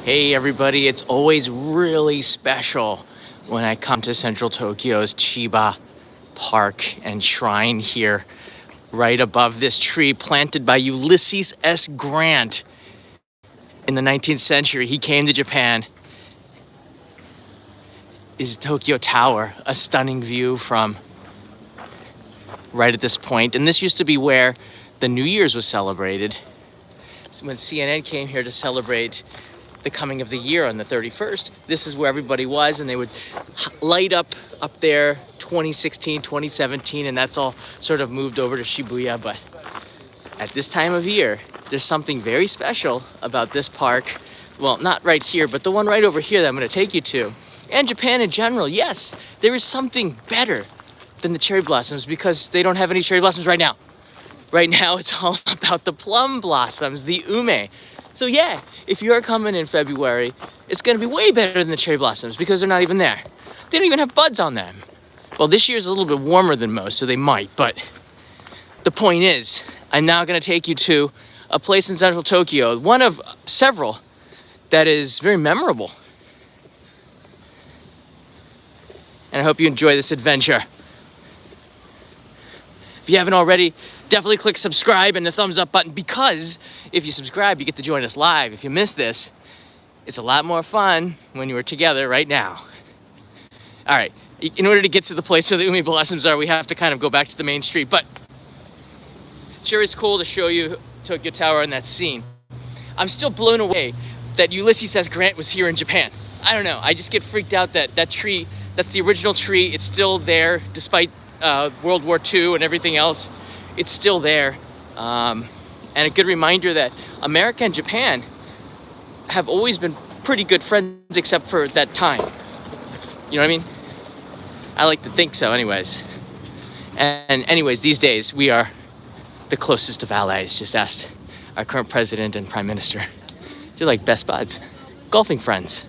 Hey everybody, it's always really special when I come to central Tokyo's Chiba Park and Shrine here, right above this tree planted by Ulysses S. Grant in the 19th century. He came to Japan. Is Tokyo Tower, a stunning view from right at this point. And this used to be where the New Year's was celebrated. So when CNN came here to celebrate the coming of the year on the 31st, this is where everybody was, and they would light up there 2016, 2017, and that's all sort of moved over to Shibuya. But at this time of year, there's something very special about this park. Well, not right here, but the one right over here that I'm going to take you to. And Japan in general, yes, there is something better than the cherry blossoms because they don't have any cherry blossoms right now. Right now, it's all about the plum blossoms, the ume. So yeah, if you're coming in February, it's gonna be way better than the cherry blossoms because they're not even there. They don't even have buds on them. Well, this year's a little bit warmer than most, so they might, but the point is, I'm now gonna take you to a place in central Tokyo, one of several that is very memorable. And I hope you enjoy this adventure. If you haven't already, definitely click subscribe and the thumbs up button, because if you subscribe, you get to join us live. If you miss this, it's a lot more fun when you are together right now. All right, in order to get to the place where the Ume Blossoms are, we have to kind of go back to the main street, but sure is cool to show you Tokyo Tower and that scene. I'm still blown away that Ulysses S. Grant was here in Japan. I don't know, I just get freaked out that that tree, that's the original tree, it's still there despite World War II and everything else. It's still there, and a good reminder that America and Japan have always been pretty good friends except for that time. You know what I mean? I like to think so anyways. And anyways, these days we are the closest of allies. Just ask our current president and prime minister. They're like best buds, golfing friends,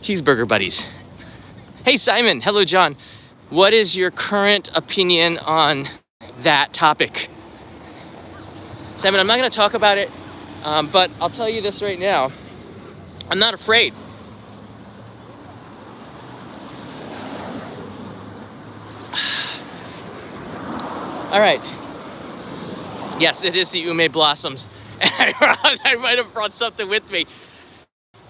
cheeseburger buddies. Hey Simon, hello John. What is your current opinion on that topic? Simon, I'm not gonna talk about it, but I'll tell you this right now. I'm not afraid. All right. Yes, it is the Ume Blossoms. I might have brought something with me.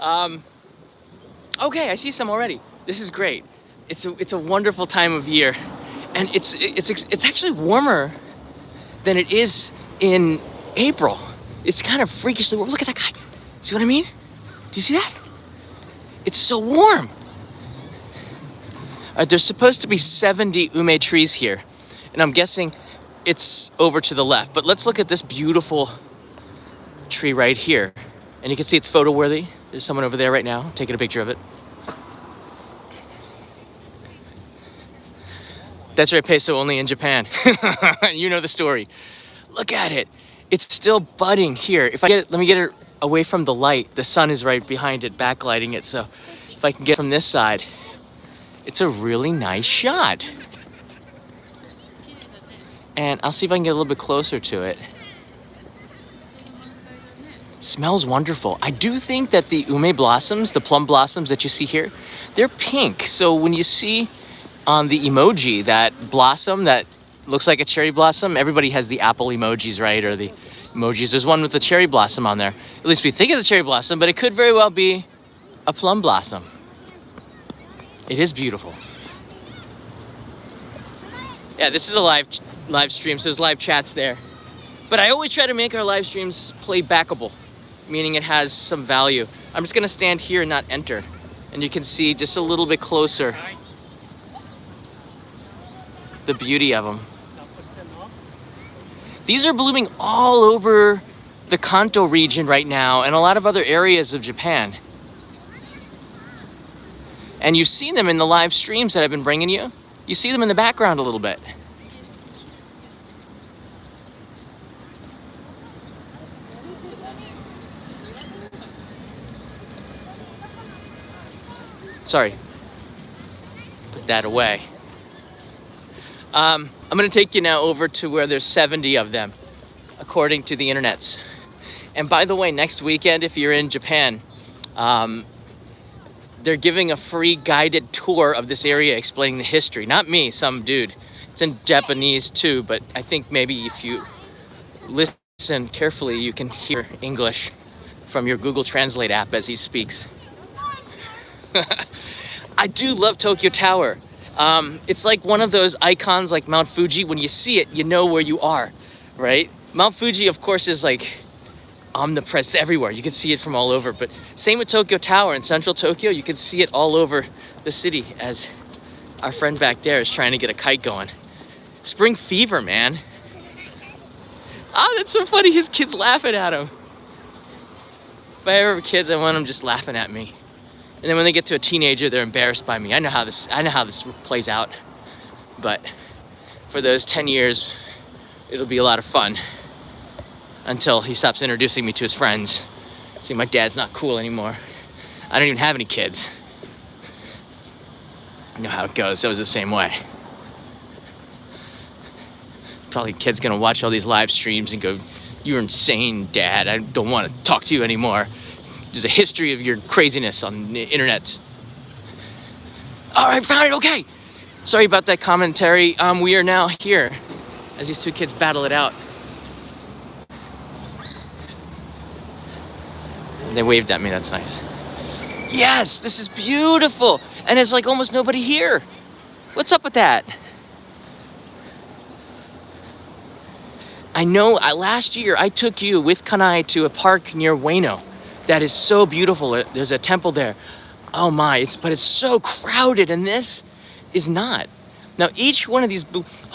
Okay, I see some already. This is great. It's a wonderful time of year, and it's actually warmer than it is in April. It's kind of freakishly warm. Look at that guy. See what I mean? Do you see that? It's so warm. There's supposed to be 70 ume trees here, and I'm guessing it's over to the left. But let's look at this beautiful tree right here, and you can see it's photo worthy. There's someone over there right now taking a picture of it. That's right, peso only in Japan. You know the story. Look at it. It's still budding here. If I get it, let me get it away from the light. The sun is right behind it, backlighting it. So if I can get it from this side, it's a really nice shot. And I'll see if I can get a little bit closer to it. It smells wonderful. I do think that the ume blossoms, the plum blossoms that you see here, they're pink. So when you see on the emoji that blossom that looks like a cherry blossom, everybody has the apple emojis, right? Or the emojis. There's one with the cherry blossom on there. At least we think it's a cherry blossom, but it could very well be a plum blossom. It is beautiful. Yeah, this is a live stream, so there's live chats there. But I always try to make our live streams playbackable, meaning it has some value. I'm just gonna stand here and not enter, and you can see just a little bit closer the beauty of them. These are blooming all over the Kanto region right now and a lot of other areas of Japan. And you've seen them in the live streams that I've been bringing you. You see them in the background a little bit. Sorry. Put that away. I'm gonna take you now over to where there's 70 of them, according to the internets. And by the way, next weekend, if you're in Japan, they're giving a free guided tour of this area explaining the history. Not me, some dude. It's in Japanese too, but I think maybe if you listen carefully, you can hear English from your Google Translate app as he speaks. I do love Tokyo Tower. It's like one of those icons like Mount Fuji. When you see it, you know where you are, right? Mount Fuji, of course, is like omnipresent everywhere. You can see it from all over, but same with Tokyo Tower in central Tokyo. You can see it all over the city as our friend back there is trying to get a kite going. Spring fever, man. Oh, that's so funny. His kids laughing at him. If I ever have kids, I want them just laughing at me. And then when they get to a teenager, they're embarrassed by me. I know how this plays out. But for those 10 years, it'll be a lot of fun until he stops introducing me to his friends. See, my dad's not cool anymore. I don't even have any kids. I know how it goes. It was the same way. Probably kid's gonna watch all these live streams and go, "You're insane, Dad. I don't want to talk to you anymore. There's a history of your craziness on the internet." All right, fine, okay. Sorry about that commentary. We are now here as these two kids battle it out. They waved at me, that's nice. Yes, this is beautiful. And it's like almost nobody here. What's up with that? I know last year I took you with Kanai to a park near Ueno. That is so beautiful. There's a temple there. Oh my, but it's so crowded, and this is not. Now each one of these,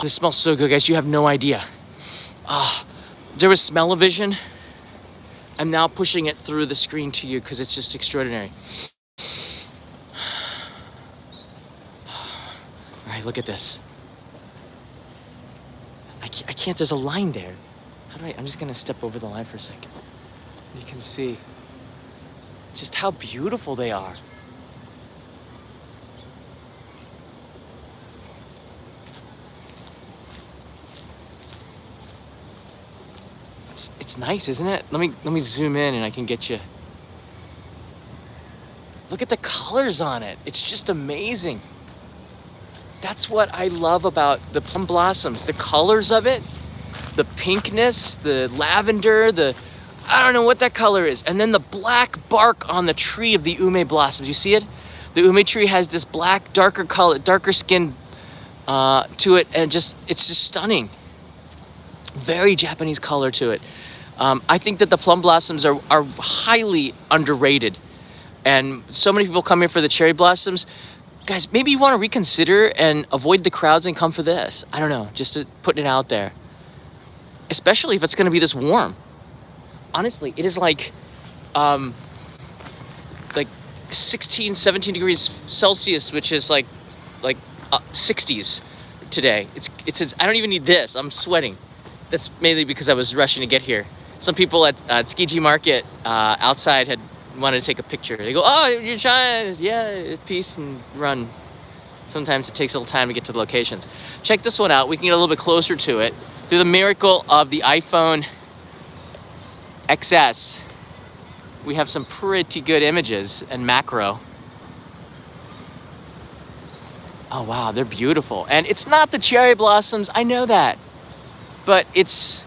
this smells so good, guys, you have no idea. There was smell-o-vision. I'm now pushing it through the screen to you because it's just extraordinary. All right, look at this. I can't, there's a line there. I'm just gonna step over the line for a second. You can see just how beautiful they are. It's nice, isn't it? Let me zoom in and I can get you. Look at the colors on it. It's just amazing. That's what I love about the plum blossoms. The colors of it, the pinkness, the lavender, I don't know what that color is. And then the black bark on the tree of the ume blossoms. You see it? The ume tree has this black, darker color, darker skin to it, and it's just stunning. Very Japanese color to it. I think that the plum blossoms are highly underrated. And so many people come here for the cherry blossoms. Guys, maybe you want to reconsider and avoid the crowds and come for this. I don't know, just putting it out there. Especially if it's going to be this warm. Honestly, it is like 16, 17 degrees Celsius, which is like 60s today. It's I don't even need this. I'm sweating. That's mainly because I was rushing to get here. Some people at Tsukiji Market outside had wanted to take a picture. They go, "Oh, you're trying, yeah, peace and run." Sometimes it takes a little time to get to the locations. Check this one out. We can get a little bit closer to it. Through the miracle of the iPhone XS, we have some pretty good images and macro. Oh wow, they're beautiful. And it's not the cherry blossoms, I know that. But it's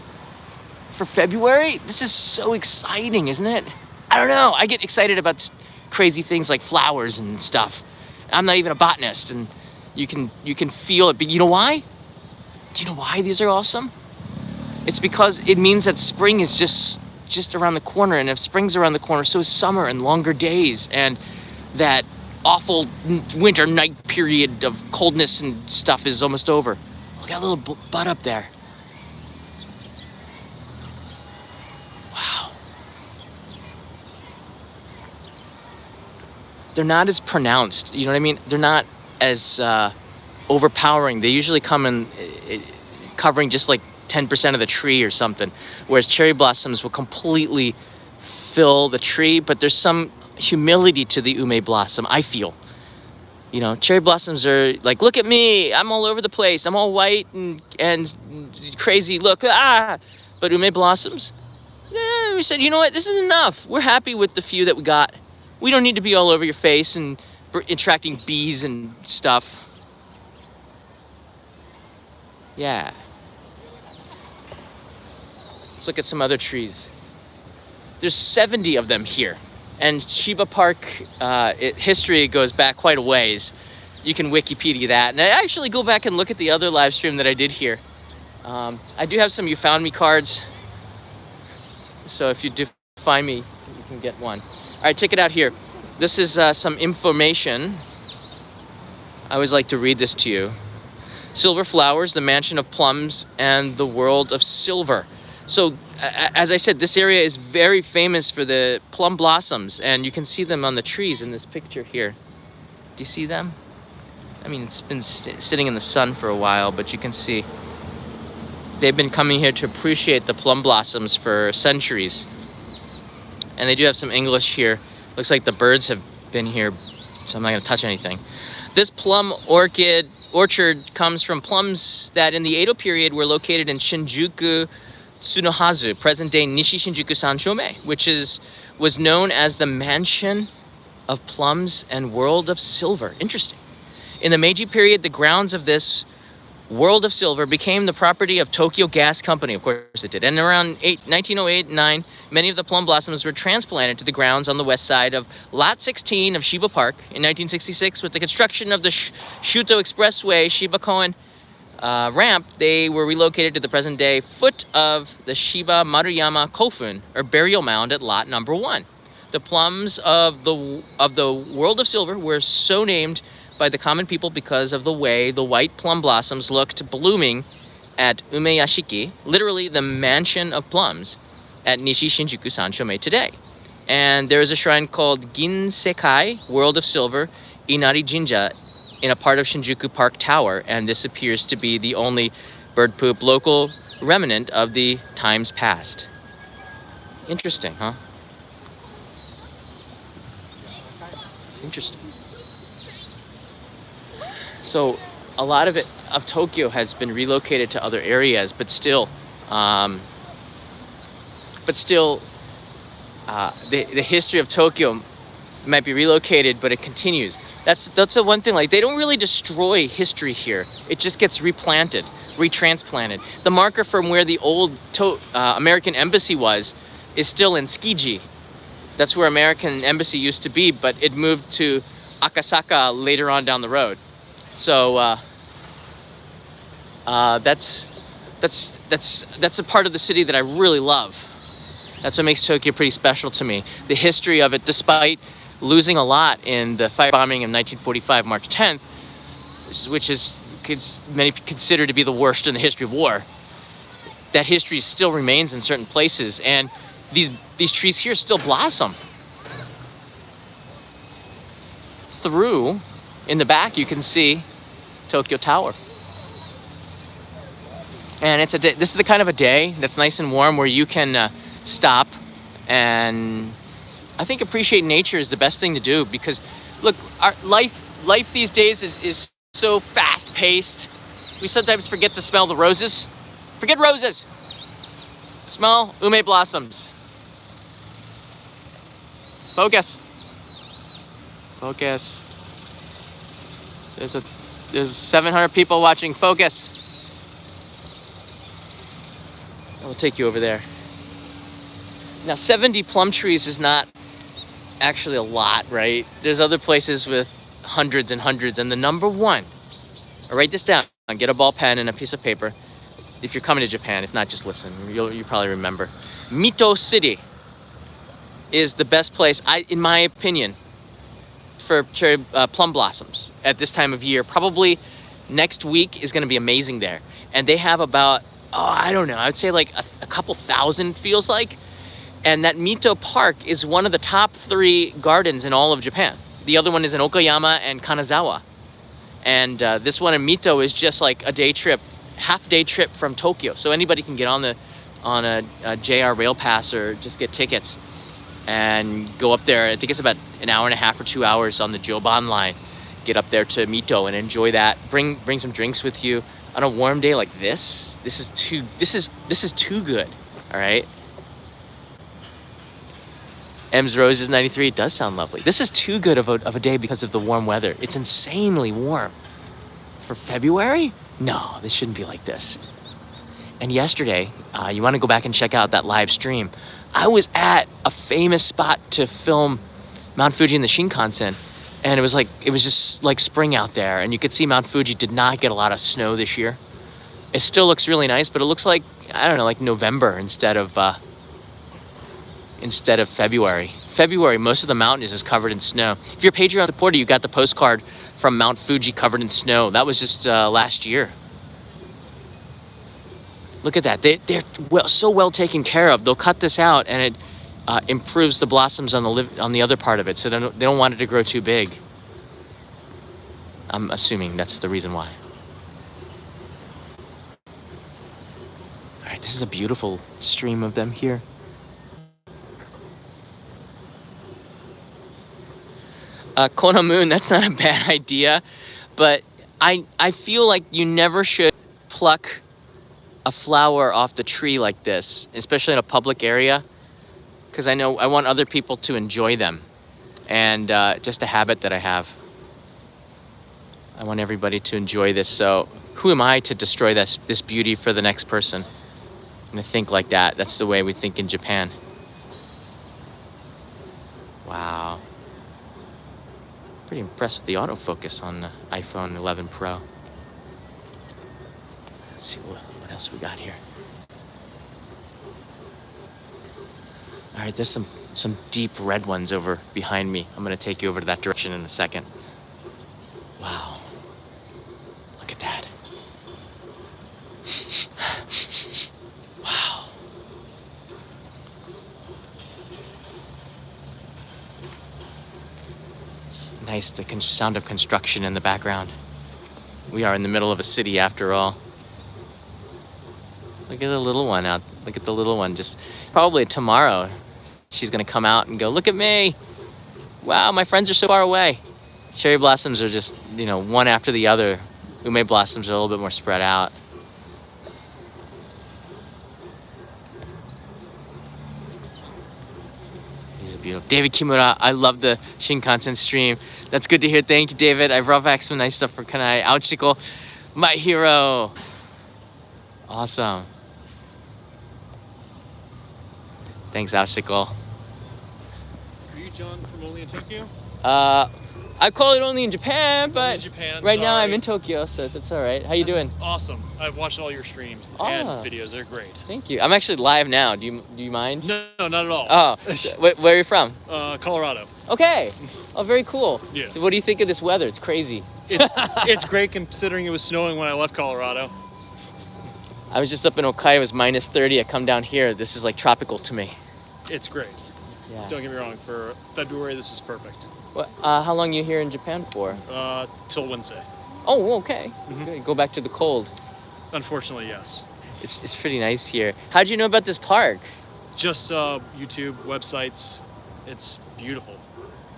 for February. This is so exciting, isn't it? I don't know. I get excited about crazy things like flowers and stuff. I'm not even a botanist, and you can feel it. But you know why? Do you know why these are awesome? It's because it means that spring is just around the corner, and if spring's around the corner, so is summer and longer days, and that awful winter night period of coldness and stuff is almost over. Look at that little bud up there. Wow. They're not as pronounced, you know what I mean? They're not as overpowering. They usually come in covering just like 10% of the tree or something, whereas cherry blossoms will completely fill the tree, but there's some humility to the ume blossom, I feel. You know, cherry blossoms are like, look at me, I'm all over the place, I'm all white and crazy, look, ah! But ume blossoms, we said, you know what, this is enough. We're happy with the few that we got. We don't need to be all over your face and attracting bees and stuff. Yeah. Let's look at some other trees. There's 70 of them here. And Shiba Park history goes back quite a ways. You can Wikipedia that. And I actually go back and look at the other live stream that I did here. I do have some You Found Me cards. So if you do find me, you can get one. All right, check it out here. This is some information. I always like to read this to you. Silver Flowers, the Mansion of Plums, and the World of Silver. So, as I said, this area is very famous for the plum blossoms, and you can see them on the trees in this picture here. Do you see them? I mean, it's been sitting in the sun for a while, but you can see they've been coming here to appreciate the plum blossoms for centuries. And they do have some English here. Looks like the birds have been here, so I'm not going to touch anything. This plum orchard comes from plums that in the Edo period were located in Shinjuku, Tsunohazu, present-day Nishi Shinjuku Sanshome, which was known as the Mansion of Plums and World of Silver. Interesting. In the Meiji period, the grounds of this World of Silver became the property of Tokyo Gas Company. Of course it did. And around 1908-9, many of the plum blossoms were transplanted to the grounds on the west side of Lot 16 of Shiba Park. In 1966, with the construction of the Shuto Expressway Shiba-koen ramp, they were relocated to the present-day foot of the Shiba Maruyama Kofun, or burial mound at lot number 1. The plums of the World of Silver were so named by the common people because of the way the white plum blossoms looked blooming at Umeyashiki, literally the mansion of plums, at Nishi Shinjuku Sanshome today. And there is a shrine called Ginsekai, World of Silver, Inari Jinja, in a part of Shinjuku Park Tower, and this appears to be the only bird poop local remnant of the times past. Interesting, huh? It's interesting. So a lot of Tokyo has been relocated to other areas, but still, the history of Tokyo might be relocated, but it continues. That's the one thing. Like, they don't really destroy history here. It just gets replanted, retransplanted. The marker from where the old American embassy is still in Tsukiji. That's where American embassy used to be, but it moved to Akasaka later on down the road. So that's a part of the city that I really love. That's what makes Tokyo pretty special to me. The history of it, despite losing a lot in the firebombing of 1945, March 10th, which is many consider to be the worst in the history of war. That history still remains in certain places, and these trees here still blossom. Through, in the back, you can see Tokyo Tower. And it's this is the kind of a day that's nice and warm where you can stop and I think appreciate nature is the best thing to do, because look, our life these days is so fast paced. We sometimes forget to smell the roses. Forget roses. Smell ume blossoms. Focus. Focus. There's 700 people watching. Focus. I'll take you over there. Now, 70 plum trees is not actually a lot, right? There's other places with hundreds and hundreds, and the number one, I'll write this down, get a ball pen and a piece of paper. If you're coming to Japan, if not, just listen. You probably remember. Mito City is the best place, in my opinion, for cherry plum blossoms at this time of year. Probably next week is going to be amazing there. And they have about, I don't know, I would say like a couple thousand, feels like. And that Mito Park is one of the top 3 gardens in all of Japan. The other one is in Okayama and Kanazawa. And this one in Mito is just like a day trip, half-day trip from Tokyo. So anybody can get on a JR rail pass or just get tickets and go up there. I think it's about an hour and a half or 2 hours on the Joban line. Get up there to Mito and enjoy that. Bring some drinks with you on a warm day like this. This is too good. All right. M's Roses 93. It does sound lovely. This is too good of a day because of the warm weather. It's insanely warm. For February? No, this shouldn't be like this. And yesterday, you want to go back and check out that live stream. I was at a famous spot to film Mount Fuji in the Shinkansen, and it was just like spring out there, and you could see Mount Fuji did not get a lot of snow this year. It still looks really nice, but it looks like, I don't know, like November instead of February. February, most of the mountain is covered in snow. If you're a Patreon supporter, you got the postcard from Mount Fuji covered in snow. That was just last year. Look at that. They're so well taken care of. They'll cut this out, and it improves the blossoms on the other part of it, so they don't want it to grow too big. I'm assuming that's the reason why. All right, this is a beautiful stream of them here. Kono Moon, that's not a bad idea, but I feel like you never should pluck a flower off the tree like this, especially in a public area, because I know I want other people to enjoy them, and just a habit that I have. I want everybody to enjoy this, so who am I to destroy this beauty for the next person? And I think like that. That's the way we think in Japan. Wow. Pretty impressed with the autofocus on the iPhone 11 Pro. Let's see what else we got here. All right, there's some deep red ones over behind me. I'm gonna take you over to that direction in a second. Wow, look at that. Wow. It's nice, the sound of construction in the background. We are in the middle of a city after all. Look at the little one out. Look at the little one. Just probably tomorrow, she's gonna come out and go, look at me. Wow, my friends are so far away. Cherry blossoms are just, one after the other. Ume blossoms are a little bit more spread out. These are beautiful. David Kimura, I love the Shinkansen stream. That's good to hear. Thank you, David. I brought back some nice stuff for Kanai. Ouchiko, my hero. Awesome. Thanks, Ouchiko. Are you John from Only in Tokyo? I call it Only in Japan, but in Japan, right now sorry. I'm in Tokyo, so that's all right. How you doing? Awesome. I've watched all your streams and videos. They're great. Thank you. I'm actually live now. Do you mind? No, not at all. Oh, where are you from? Colorado. Okay. Oh, very cool. Yeah. So what do you think of this weather? It's crazy. It's great considering it was snowing when I left Colorado. I was just up in Hokkaido. It was minus 30. I come down here. This is like tropical to me. It's great. Yeah. Don't get me wrong. For February, this is perfect. What, how long are you here in Japan for? Till Wednesday. Oh, okay. Mm-hmm. Good. Go back to the cold. Unfortunately, yes. It's pretty nice here. How'd you know about this park? Just YouTube, websites. It's beautiful.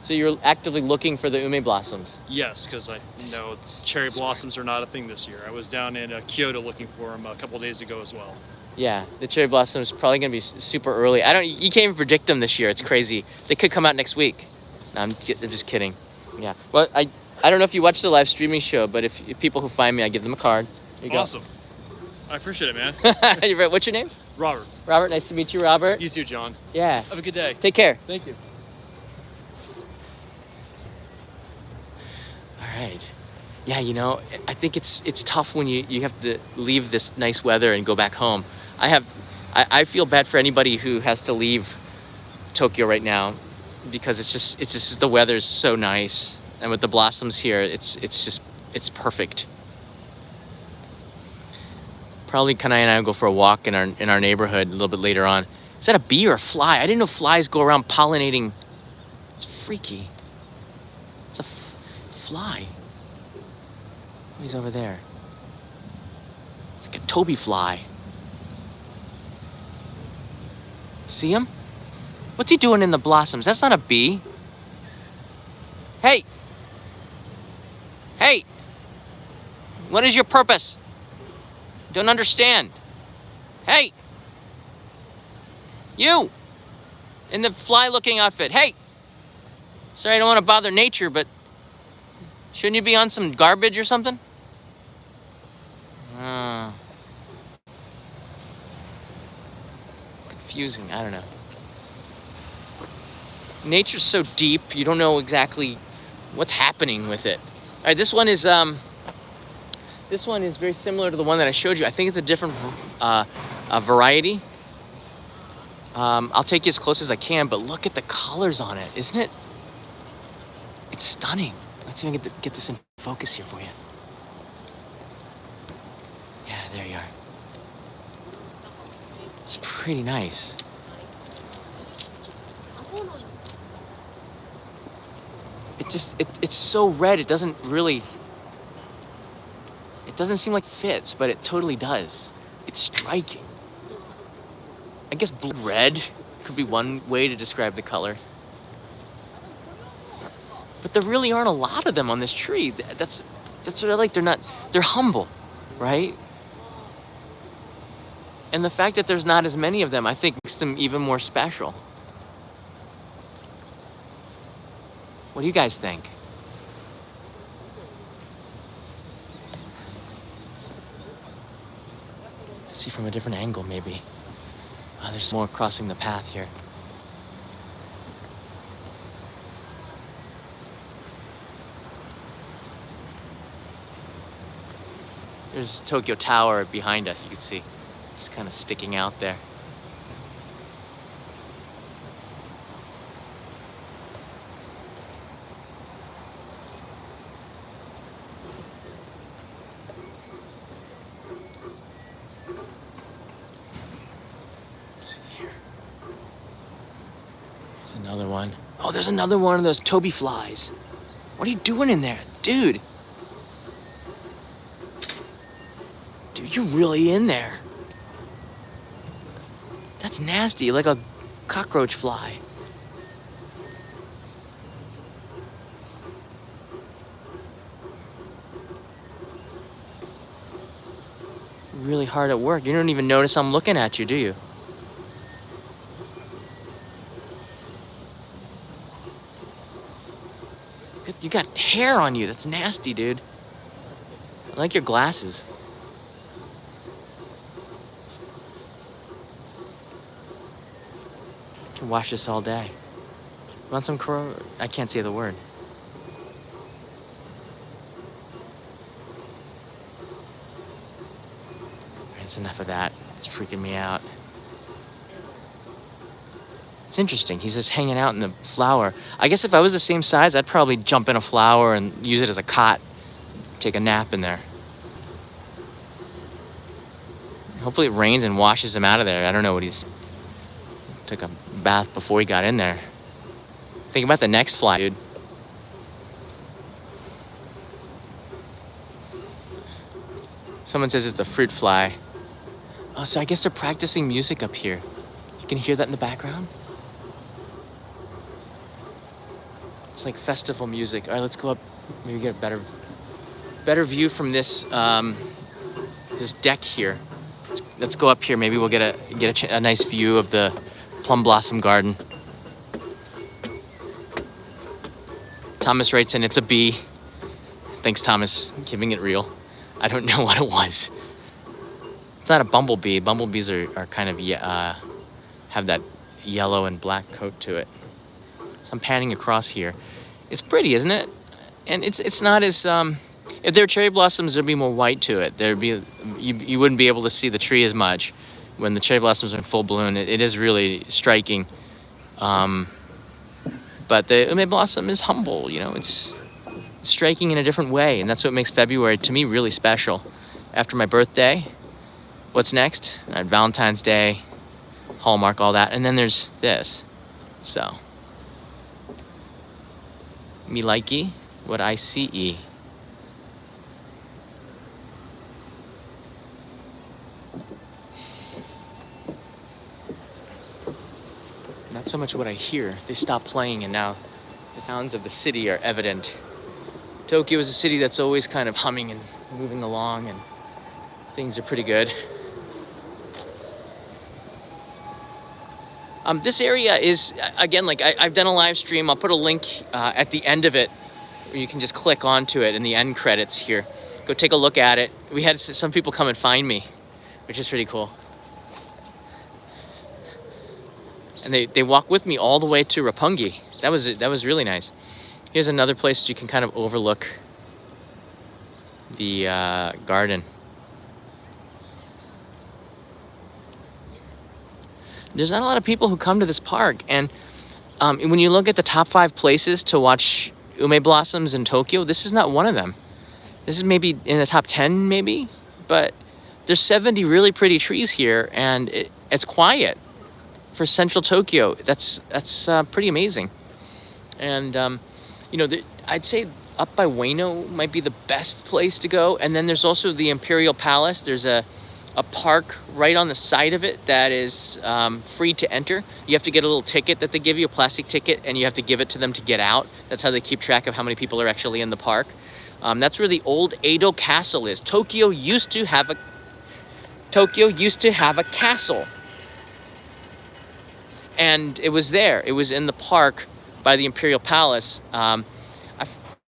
So you're actively looking for the ume blossoms? Yes, because I know cherry blossoms are not a thing this year. I was down in Kyoto looking for them a couple of days ago as well. Yeah, the cherry blossoms probably gonna be super early. You can't even predict them this year. It's crazy. They could come out next week. No, I'm just kidding. Yeah. Well, I don't know if you watch the live streaming show, but if people who find me, I give them a card. There you Awesome. I appreciate it, man. go. What's your name? Robert. Robert. Nice to meet you, Robert. You too, John. Yeah. Have a good day. Take care. Thank you. All right. Yeah, I think it's tough when you have to leave this nice weather and go back home. I feel bad for anybody who has to leave Tokyo right now because it's just the weather's so nice, and with the blossoms here, it's perfect. Probably Kanai and I will go for a walk in our neighborhood a little bit later on. Is that a bee or a fly? I didn't know flies go around pollinating. It's freaky. It's a fly. Oh, he's over there. It's like a Toby fly. See him? What's he doing in the blossoms? That's not a bee. Hey! Hey! What is your purpose? Don't understand. Hey! You! In the fly-looking outfit. Hey! Sorry, I don't want to bother nature, but shouldn't you be on some garbage or something? Confusing, I don't know. Nature's so deep, you don't know exactly what's happening with it. All right, this one is very similar to the one that I showed you. I think it's a different variety. I'll take you as close as I can, but look at the colors on it, isn't it? It's stunning. Let's see if I can get this in focus here for you. Yeah, there you are. It's pretty nice. It's so red, it doesn't seem like it fits, but it totally does. It's striking. I guess blood red could be one way to describe the color. But there really aren't a lot of them on this tree. That's what I like. They're humble, right? And the fact that there's not as many of them, I think, makes them even more special. What do you guys think? Let's see from a different angle, maybe. Oh, there's more crossing the path here. There's Tokyo Tower behind us, you can see. Just kind of sticking out there. Let's see here. There's another one. Oh, there's another one of those Toby flies. What are you doing in there? Dude, you're really in there. That's nasty, like a cockroach fly. Really hard at work. You don't even notice I'm looking at you, do you? You got hair on you. That's nasty, dude. I like your glasses. I can wash this all day. Want some I can't say the word. That's enough of that. It's freaking me out. It's interesting. He's just hanging out in the flower. I guess if I was the same size, I'd probably jump in a flower and use it as a cot. Take a nap in there. Hopefully it rains and washes him out of there. I don't know what he's... Took a bath before he got in there. Think about the next fly, dude. Someone says it's a fruit fly. Oh, so I guess they're practicing music up here. You can hear that in the background? It's like festival music. All right, let's go up. Maybe get a better view from this this deck here. Let's go up here. Maybe we'll get a nice view of the Plum Blossom Garden. Thomas writes in, it's a bee. Thanks, Thomas, keeping it real. I don't know what it was. It's not a bumblebee. Bumblebees are kind of have that yellow and black coat to it. So I'm panning across here. It's pretty, isn't it? And it's not as if there were cherry blossoms, there'd be more white to it. There'd be you wouldn't be able to see the tree as much when the cherry blossoms are in full bloom. It is really striking. But the Ume blossom is humble, you know, it's striking in a different way, and that's what makes February, to me, really special. After my birthday, what's next? Valentine's Day, Hallmark, all that, and then there's this. So, me likey what I see. Not so much what I hear. They stopped playing and now the sounds of the city are evident. Tokyo is a city that's always kind of humming and moving along, and things are pretty good. This area is, again, like I've done a live stream. I'll put a link at the end of it. You can just click onto it in the end credits here. Go take a look at it. We had some people come and find me, which is pretty cool. And they walk with me all the way to Roppongi. That was really nice. Here's another place that you can kind of overlook the garden. There's not a lot of people who come to this park, and when you look at the top 5 places to watch Ume Blossoms in Tokyo, this is not one of them. This is maybe in the top 10, maybe, but there's 70 really pretty trees here, and it's quiet for central Tokyo. That's pretty amazing. And you know, I'd say up by Ueno might be the best place to go. And then there's also the Imperial Palace. There's a park right on the side of it that is free to enter. You have to get a little ticket that they give you, a plastic ticket, and you have to give it to them to get out. That's how they keep track of how many people are actually in the park. That's where the old Edo Castle is. Tokyo used to have a castle. And it was there. It was in the park by the Imperial Palace.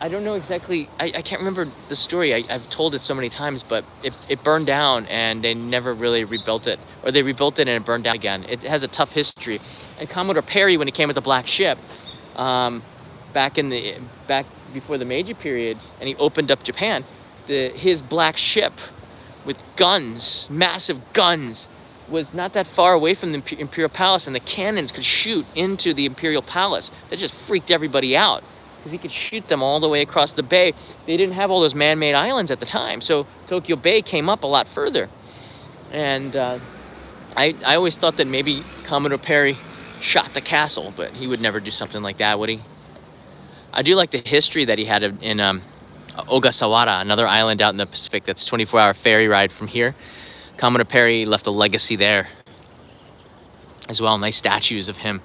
I don't know exactly, I can't remember the story. I've told it so many times, but it burned down and they never really rebuilt it. Or they rebuilt it and it burned down again. It has a tough history. And Commodore Perry, when he came with the Black Ship, back before the Meiji period, and he opened up Japan, his Black Ship with guns, massive guns, was not that far away from the Imperial Palace, and the cannons could shoot into the Imperial Palace. That just freaked everybody out because he could shoot them all the way across the bay. They didn't have all those man-made islands at the time, so Tokyo Bay came up a lot further. And I always thought that maybe Commodore Perry shot the castle, but he would never do something like that, would he? I do like the history that he had in Ogasawara, another island out in the Pacific that's 24-hour ferry ride from here. Commodore Perry left a legacy there as well. Nice statues of him.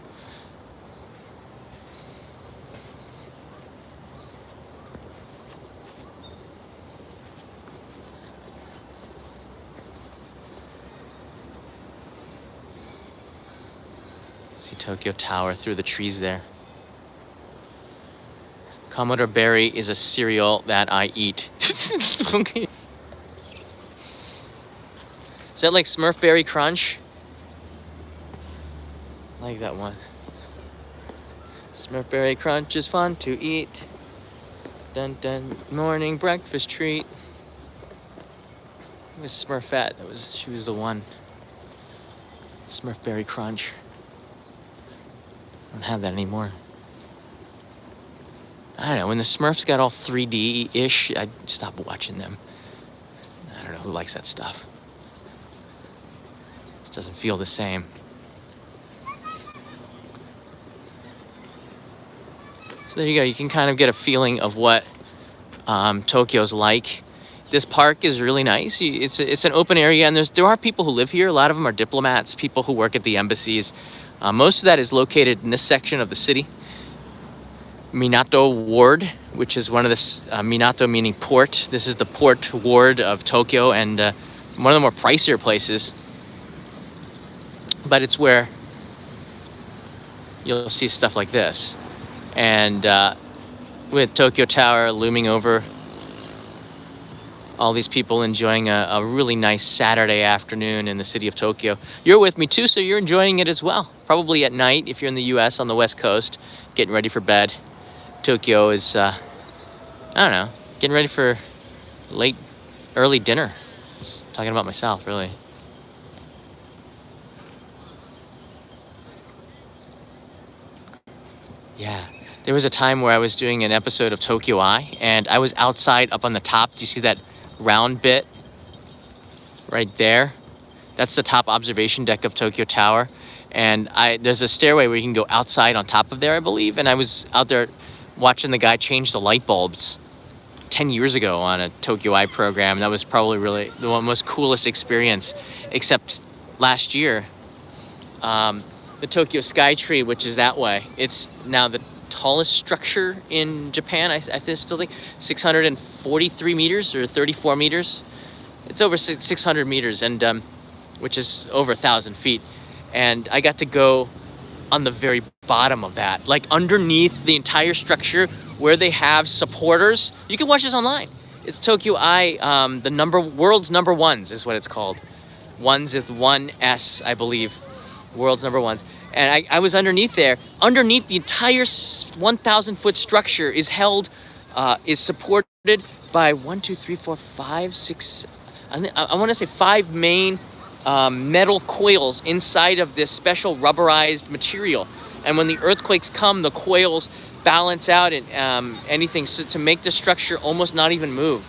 See Tokyo Tower through the trees there. Commodore Berry is a cereal that I eat. Okay. Is that like Smurf Berry Crunch? I like that one. Smurf Berry Crunch is fun to eat. Dun dun, morning breakfast treat. It was Smurfette. She was the one. Smurf Berry Crunch. I don't have that anymore. I don't know, when the Smurfs got all 3D-ish, I stopped watching them. I don't know who likes that stuff. It doesn't feel the same. So there you go, you can kind of get a feeling of what Tokyo's like. This park is really nice. It's an open area, and there are people who live here. A lot of them are diplomats, people who work at the embassies. Most of that is located in this section of the city. Minato Ward, which is one of the Minato meaning port. This is the port ward of Tokyo, and one of the more pricier places. But it's where you'll see stuff like this, and with Tokyo Tower looming over, all these people enjoying a really nice Saturday afternoon in the city of Tokyo. You're with me too, so you're enjoying it as well. Probably at night if you're in the US on the West Coast, getting ready for bed. Tokyo is, I don't know, getting ready for early dinner. Talking about myself, really. Yeah, there was a time where I was doing an episode of Tokyo Eye, and I was outside up on the top. Do you see that round bit right there? That's the top observation deck of Tokyo Tower. And there's a stairway where you can go outside on top of there, I believe. And I was out there watching the guy change the light bulbs 10 years ago on a Tokyo Eye program. That was probably really the most coolest experience, except last year, the Tokyo Skytree, which is that way, it's now the tallest structure in Japan. I still think 643 meters or 34 meters. It's over 600 meters, and which is over 1,000 feet. And I got to go on the very bottom of that, like underneath the entire structure where they have supporters. You can watch this online. It's Tokyo Eye, world's number ones is what it's called. Ones is 1S, I believe. World's number ones. And I was underneath there. Underneath the entire 1,000 foot structure is held, is supported by 1, 2, 3, 4, 5, 6, I want to say 5 main metal coils inside of this special rubberized material. And when the earthquakes come, the coils balance out and anything to make the structure almost not even move.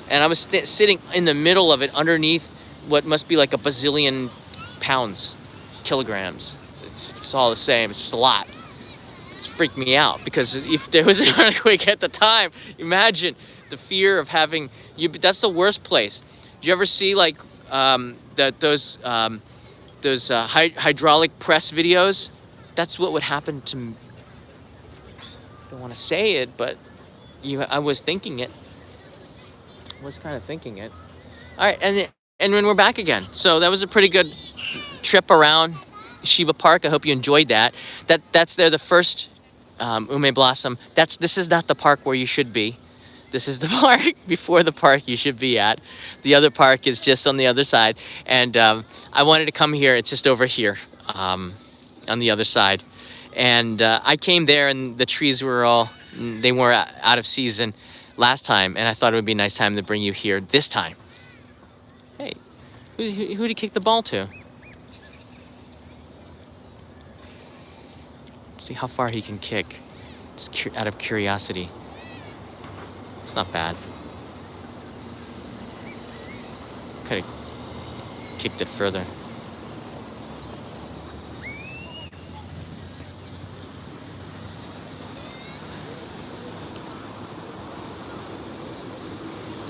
And I was sitting in the middle of it underneath what must be like a bazillion pounds, kilograms. It's all the same. It's just a lot. It's freaked me out because if there was an earthquake at the time, imagine the fear of having you. That's the worst place. Do you ever see like those hydraulic press videos? That's what would happen to me. I don't want to say it, but I was thinking it. I was kind of thinking it. All right, and when we're back again. So that was a pretty good trip around Shiba Park. I hope you enjoyed that. That's there, the first Ume Blossom. This is not the park where you should be. This is the park before the park you should be at. The other park is just on the other side. And I wanted to come here. It's just over here on the other side. And I came there and the trees were they were out of season last time. And I thought it would be a nice time to bring you here this time. Hey, who did he kick the ball to? See how far he can kick, just out of curiosity. It's not bad. Could have kicked it further.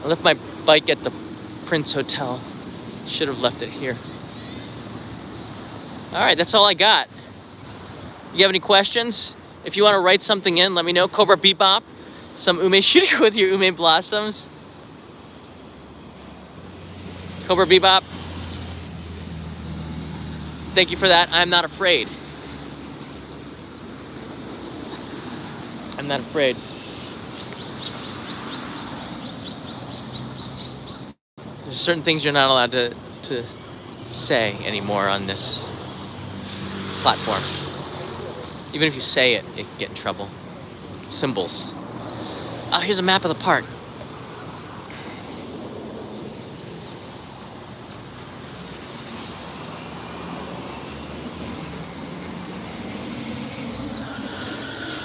I left my bike at the Prince Hotel. Should have left it here. All right, that's all I got. You have any questions? If you want to write something in, let me know. Cobra Bebop, some ume shooting with your Ume Blossoms. Cobra Bebop, thank you for that. I'm not afraid. I'm not afraid. There's certain things you're not allowed to say anymore on this platform. Even if you say it, you get in trouble. Symbols. Here's a map of the park.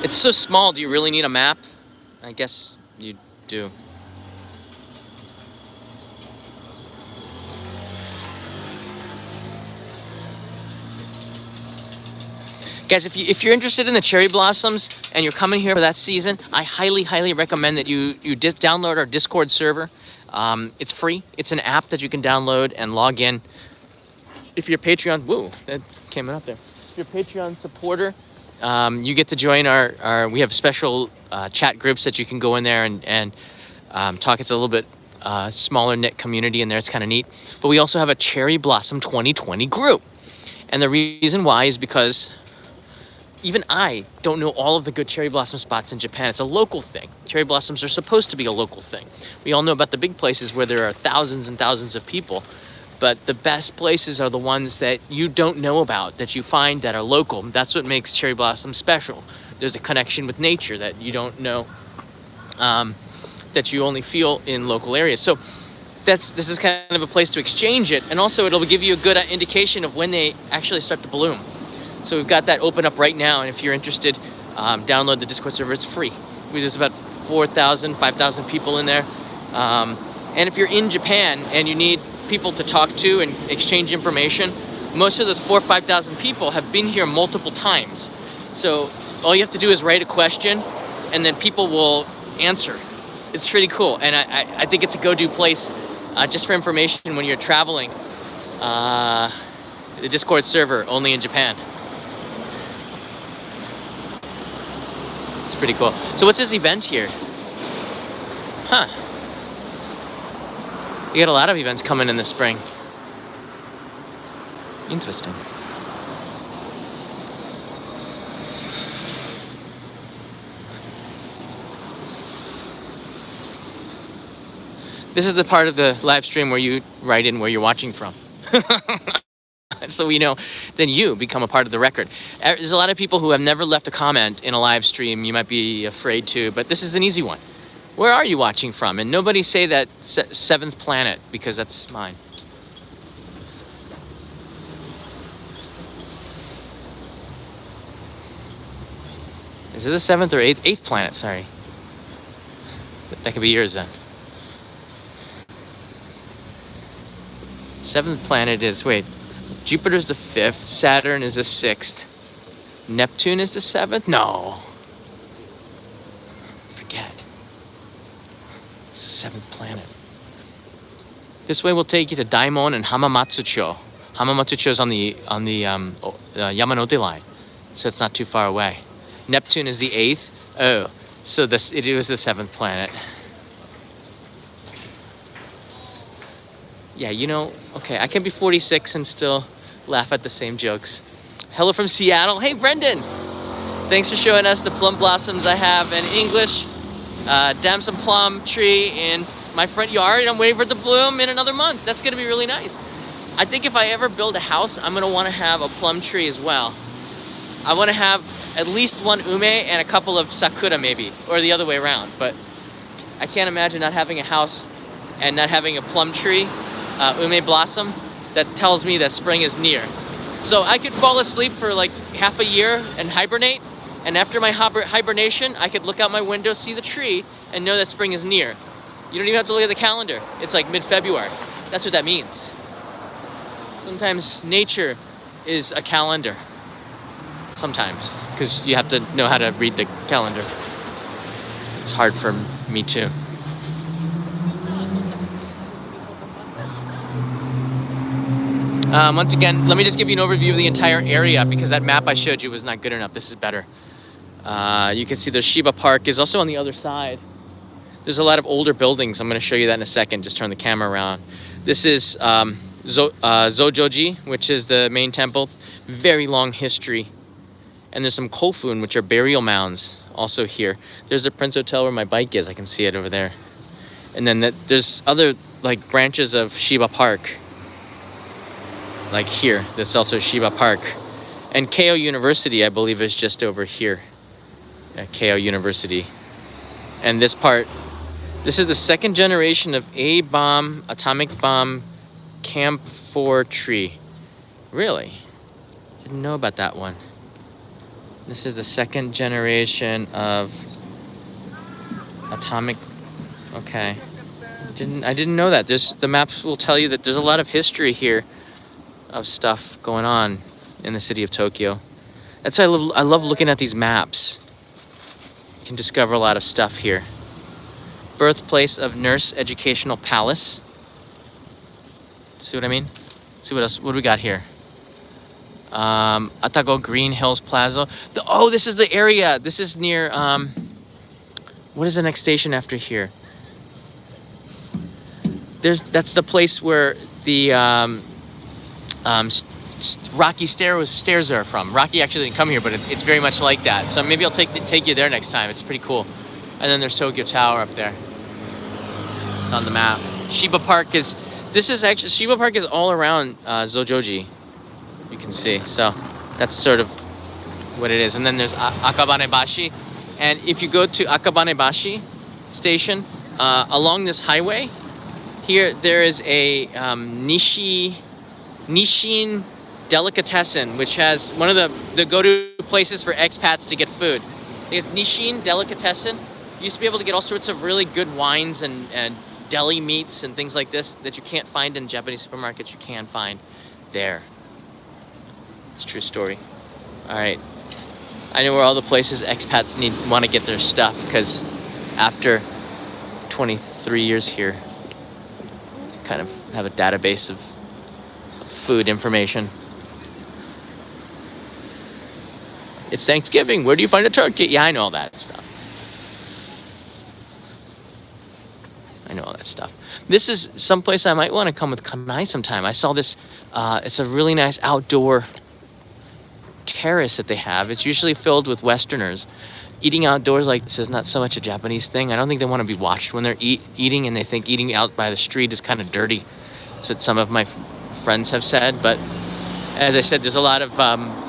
It's so small, do you really need a map? I guess you do. Guys, if you're interested in the cherry blossoms and you're coming here for that season, I highly recommend that you download our Discord server. It's free. It's an app that you can download and log in. If you're a Patreon, whoa, that came up there. If you're a Patreon supporter, you get to join our we have special chat groups that you can go in there and talk. It's a little bit smaller knit community in there. It's kind of neat. But we also have a Cherry Blossom 2020 group. And the reason why is because even I don't know all of the good cherry blossom spots in Japan. It's a local thing. Cherry blossoms are supposed to be a local thing. We all know about the big places where there are thousands and thousands of people, but the best places are the ones that you don't know about, that you find that are local. That's what makes cherry blossom special. There's a connection with nature that you don't know, that you only feel in local areas. So this is kind of a place to exchange it, and also it'll give you a good indication of when they actually start to bloom. So we've got that open up right now, and if you're interested, download the Discord server. It's free. There's about 4,000, 5,000 people in there. And if you're in Japan and you need people to talk to and exchange information, most of those 4,000 or 5,000 people have been here multiple times. So all you have to do is write a question, and then people will answer. It's pretty cool, and I think it's a go-to place just for information when you're traveling. The Discord server, only in Japan. It's pretty cool. So what's this event here? Huh. You got a lot of events coming in the spring. This is the part of the live stream where you write in where you're watching from. So we know, then you become a part of the record. There's a lot of people who have never left a comment in a live stream. You might be afraid to, but this is an easy one. Where are you watching from? And nobody say that seventh planet, because that's mine. Is it the seventh or eighth planet? Sorry. That could be yours then. Seventh planet is, wait, Jupiter's the fifth, Saturn is the sixth, Neptune is the seventh? No. Forget. It's the seventh planet. This way will take you to Daimon and Hamamatsucho. Hamamatsucho is on the Yamanote line, so it's not too far away. Neptune is the eighth. Oh, so it was the seventh planet. Yeah, you know, okay, I can be 46 and still laugh at the same jokes. Hello from Seattle. Hey, Brendan. Thanks for showing us the plum blossoms I have in English. Damson plum tree in my front yard, and I'm waiting for it to bloom in another month. That's gonna be really nice. I think if I ever build a house, I'm gonna wanna have a plum tree as well. I wanna have at least one ume and a couple of sakura maybe, or the other way around. But I can't imagine not having a house and not having a plum tree, ume blossom, that tells me that spring is near. So I could fall asleep for like half a year and hibernate, and after my hibernation, I could look out my window, see the tree, and know that spring is near. You don't even have to look at the calendar. It's like mid-February. That's what that means. Sometimes nature is a calendar. Sometimes, because you have to know how to read the calendar. It's hard for me too. Once again, let me just give you an overview of the entire area, because that map I showed you was not good enough. This is better. You can see the Shiba Park is also on the other side. There's a lot of older buildings. I'm going to show you that in a second. Just turn the camera around. This is Zojoji, which is the main temple. Very long history. And there's some kofun, which are burial mounds, also here. There's the Prince Hotel where my bike is. I can see it over there. And then there's other like branches of Shiba Park. Like here, that's also Shiba Park. And Keio University, I believe, is just over here at Keio University. And this part, this is the second generation of A-bomb, atomic bomb, camphor tree. Really? Didn't know about that one. This is the second generation of atomic, okay. I didn't know that. The maps will tell you that there's a lot of history here of stuff going on in the city of Tokyo. That's why I love looking at these maps. You can discover a lot of stuff here. Birthplace of Nurse Educational Palace. See what I mean? See what else? What do we got here? Atago Green Hills Plaza. Oh, this is the area. This is near. What is the next station after here? That's the place where the Rocky stairs are from. Rocky actually didn't come here, but it's very much like that. So maybe I'll take you there next time. It's pretty cool. And then there's Tokyo Tower up there. It's on the map. Shiba Park is all around Zojoji. You can see. So that's sort of what it is. And then there's Akabanebashi. And if you go to Akabanebashi station, along this highway, here there is a Nishin Delicatessen, which has one of the go-to places for expats to get food. It's Nishin Delicatessen. You used to be able to get all sorts of really good wines and deli meats and things like this that you can't find in Japanese supermarkets. You can find there. It's a true story. All right. I know where all the places expats want to get their stuff, because after 23 years here, you kind of have a database of food information. It's Thanksgiving. Where do you find a turkey? Yeah, I know all that stuff. I know all that stuff. This is someplace I might want to come with Kanai sometime. I saw this. It's a really nice outdoor terrace that they have. It's usually filled with Westerners. eating outdoors like this is not so much a Japanese thing. I don't think they want to be watched when they're eating, and they think eating out by the street is kind of dirty. That's what some of my friends have said. But as I said, there's a lot of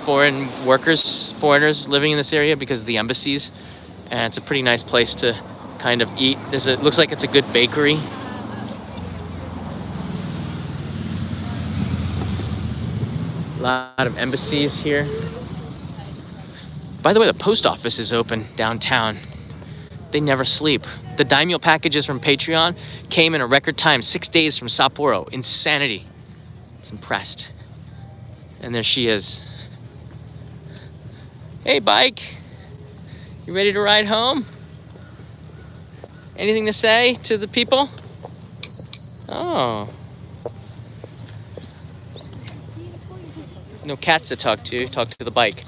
foreigners living in this area because of the embassies, and it's a pretty nice place to kind of eat. It looks like it's a good bakery. A lot of embassies here. By the way, the post office is open downtown. They never sleep. The daimyo packages from Patreon came in a record time, 6 days from Sapporo. Insanity. I was impressed. And there she is. Hey, bike. You ready to ride home? Anything to say to the people? Oh. No cats to talk to. Talk to the bike.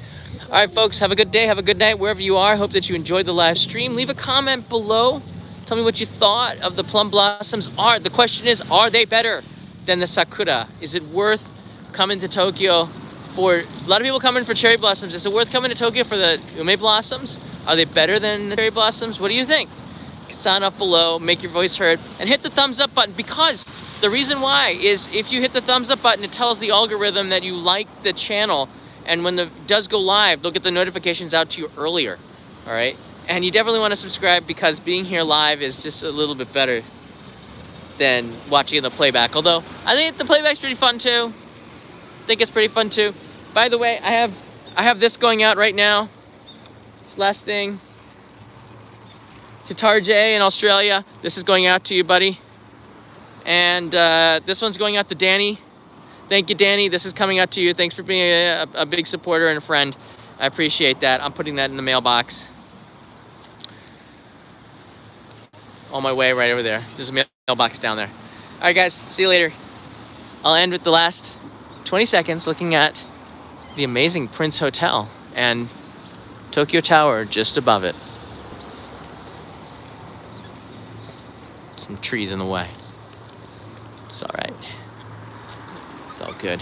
All right, folks, have a good day. Have a good night wherever you are. Hope that you enjoyed the live stream. Leave a comment below. Tell me what you thought of the plum blossoms. The question is, are they better than the Sakura? Is it worth coming to Tokyo for... A lot of people come in for cherry blossoms. Is it worth coming to Tokyo for the Ume blossoms? Are they better than the cherry blossoms? What do you think? Sign up below, make your voice heard, and hit the thumbs up button, because the reason why is if you hit the thumbs up button, it tells the algorithm that you like the channel, and when it does go live, they'll get the notifications out to you earlier, all right? And you definitely want to subscribe, because being here live is just a little bit better than watching the playback, although I think the playback's pretty fun too. I think it's pretty fun too. By the way, I have this going out right now. This last thing. To Tarjay in Australia. This is going out to you, buddy. And this one's going out to Danny. Thank you, Danny. This is coming out to you. Thanks for being a big supporter and a friend. I appreciate that. I'm putting that in the mailbox. On my way right over there. There's a mailbox down there. All right, guys. See you later. I'll end with the last 20 seconds looking at the amazing Prince Hotel and Tokyo Tower just above it. Some trees in the way. It's all right. It's all good.